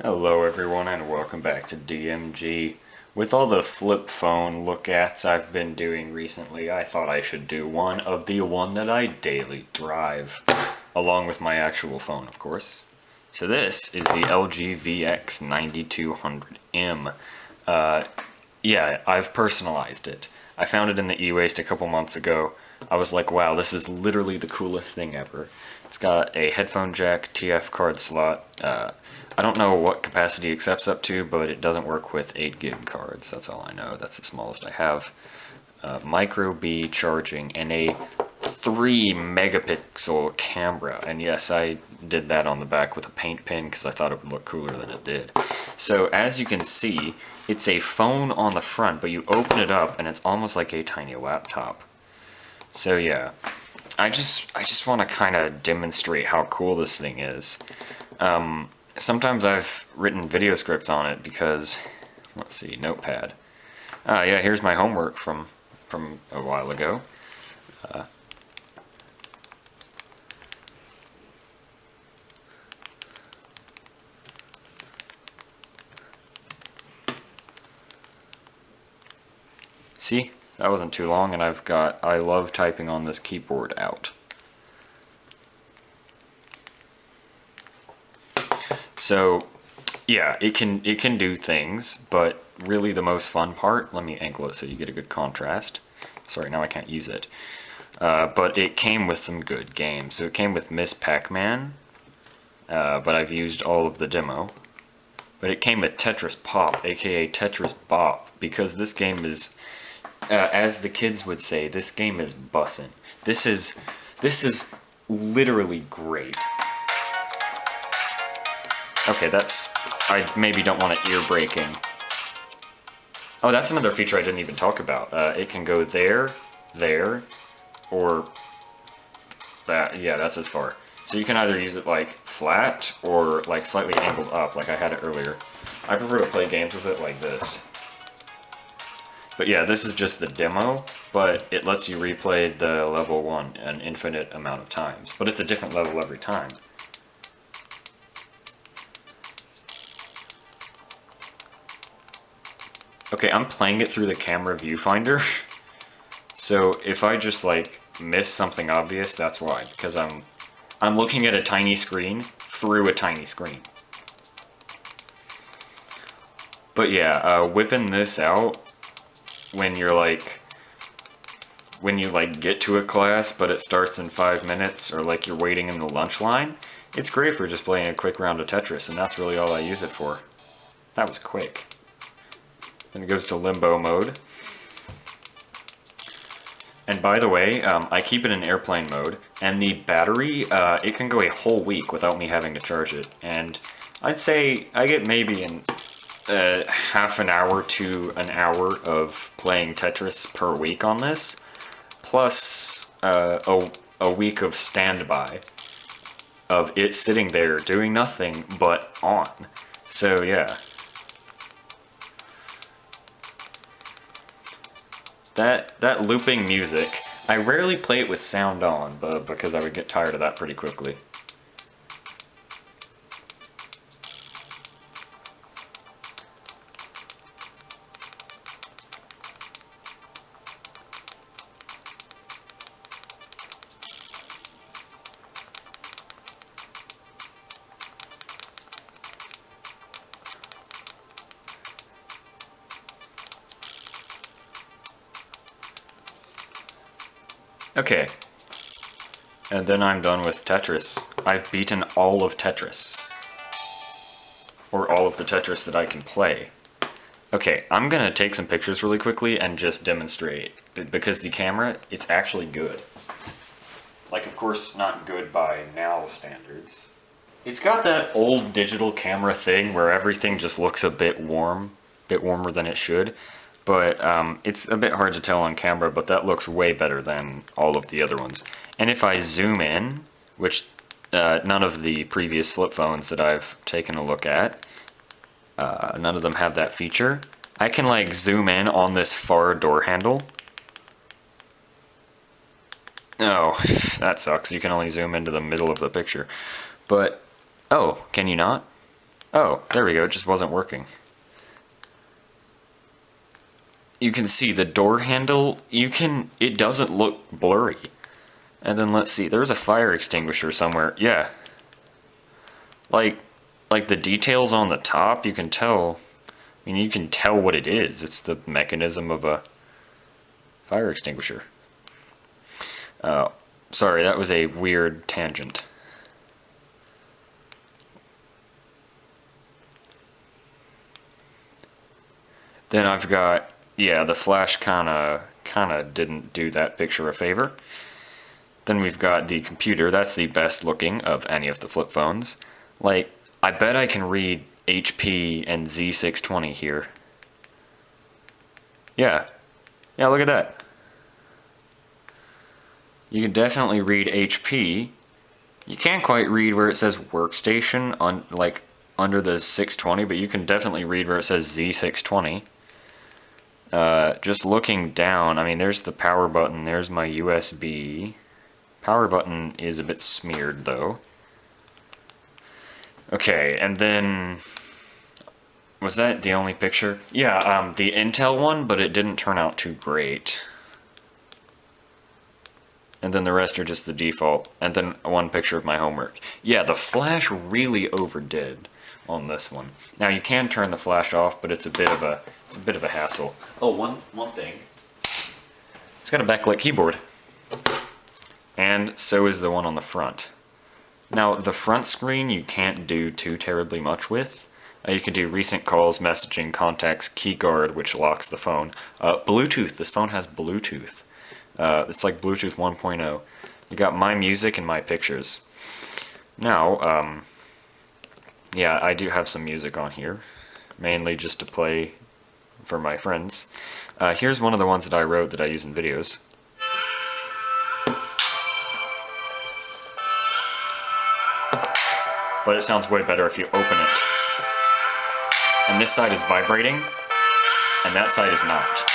Hello everyone and welcome back to DMG. With all the flip phone look-ats I've been doing recently, I thought I should do one of the one that I daily drive, along with my actual phone, of course. So this is the LG VX9200M. Yeah, I've personalized it. I found it in the e-waste a couple months ago. I was like, wow, this is literally the coolest thing ever. It's got a headphone jack, TF card slot. I don't know what capacity it accepts up to, but it doesn't work with 8 gig cards. That's all I know. That's the smallest I have. Micro B charging and a 3 megapixel camera. And yes, I did that on the back with a paint pen because I thought it would look cooler than it did. So as you can see, it's a phone on the front, but you open it up and it's almost like a tiny laptop. So yeah, I just want to kind of demonstrate how cool this thing is. Sometimes I've written video scripts on it because, let's see, Notepad. Yeah, here's my homework from a while ago. See, that wasn't too long, and I've got I love typing on this keyboard out. So, yeah, it can do things, but really the most fun part, let me angle it so you get a good contrast. Sorry, now I can't use it. But it came with some good games. So it came with Miss Pac-Man, but I've used all of the demo. But it came with Tetris Pop, aka Tetris Bop, because this game is, as the kids would say, this game is bussin'. This is literally great. Okay, I maybe don't want it ear breaking. Oh, that's another feature I didn't even talk about. It can go there, or that. Yeah, that's as far. So you can either use it like flat or like slightly angled up, like I had it earlier. I prefer to play games with it like this. But yeah, this is just the demo, but it lets you replay the level 1 an infinite amount of times. But it's a different level every time. Okay, I'm playing it through the camera viewfinder. So if I just like miss something obvious, that's why, because I'm looking at a tiny screen through a tiny screen. But yeah, whipping this out when you get to a class but it starts in 5 minutes, or like you're waiting in the lunch line, it's great for just playing a quick round of Tetris, and that's really all I use it for. That was quick. Then it goes to limbo mode. And by the way, I keep it in airplane mode, and the battery, it can go a whole week without me having to charge it. And I'd say I get maybe half an hour to an hour of playing Tetris per week on this, plus a week of standby of it sitting there doing nothing but on. So yeah. That looping music, I rarely play it with sound on, but because I would get tired of that pretty quickly. Okay, and then I'm done with Tetris. I've beaten all of Tetris. Or all of the Tetris that I can play. Okay, I'm gonna take some pictures really quickly and just demonstrate, because the camera, it's actually good. Like, of course, not good by now standards. It's got that old digital camera thing where everything just looks a bit warm, bit warmer than it should. But it's a bit hard to tell on camera, but that looks way better than all of the other ones. And if I zoom in, which none of the previous flip phones that I've taken a look at, none of them have that feature, I can like zoom in on this far door handle. Oh, that sucks. You can only zoom into the middle of the picture. But, oh, can you not? Oh, there we go, it just wasn't working. You can see the door handle, it doesn't look blurry. And then let's see, there's a fire extinguisher somewhere. Yeah. Like the details on the top, you can tell. I mean, you can tell what it is. It's the mechanism of a fire extinguisher. Sorry, that was a weird tangent. Then I've got, yeah, the flash kinda didn't do that picture a favor. Then we've got the computer. That's the best looking of any of the flip phones. Like, I bet I can read HP and Z620 here. Yeah. Yeah, look at that. You can definitely read HP. You can't quite read where it says workstation on like under the 620, but you can definitely read where it says Z620. Just looking down, I mean, there's the power button, there's my USB. Power button is a bit smeared though. Okay, and then, was that the only picture? Yeah, the Intel one, but it didn't turn out too great. And then the rest are just the default, and then one picture of my homework. Yeah, the flash really overdid on this one. Now you can turn the flash off, but it's a bit of a hassle. Oh, one thing. It's got a backlit keyboard. And so is the one on the front. Now, the front screen you can't do too terribly much with. You can do recent calls, messaging, contacts, keyguard, which locks the phone. Bluetooth, this phone has Bluetooth. It's like Bluetooth 1.0. You got My Music and My Pictures. Now, yeah, I do have some music on here, mainly just to play for my friends. Here's one of the ones that I wrote that I use in videos. But it sounds way better if you open it. And this side is vibrating, and that side is not.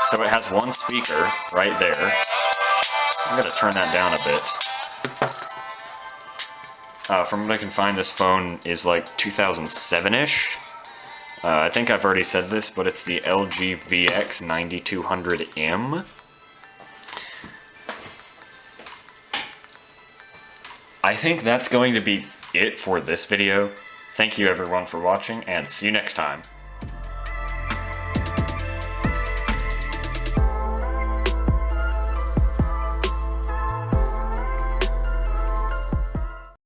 So it has one speaker right there. I'm gonna turn that down a bit. From what I can find, this phone is like 2007-ish. I think I've already said this, but it's the LG VX9200M. I think that's going to be it for this video. Thank you everyone for watching, and see you next time.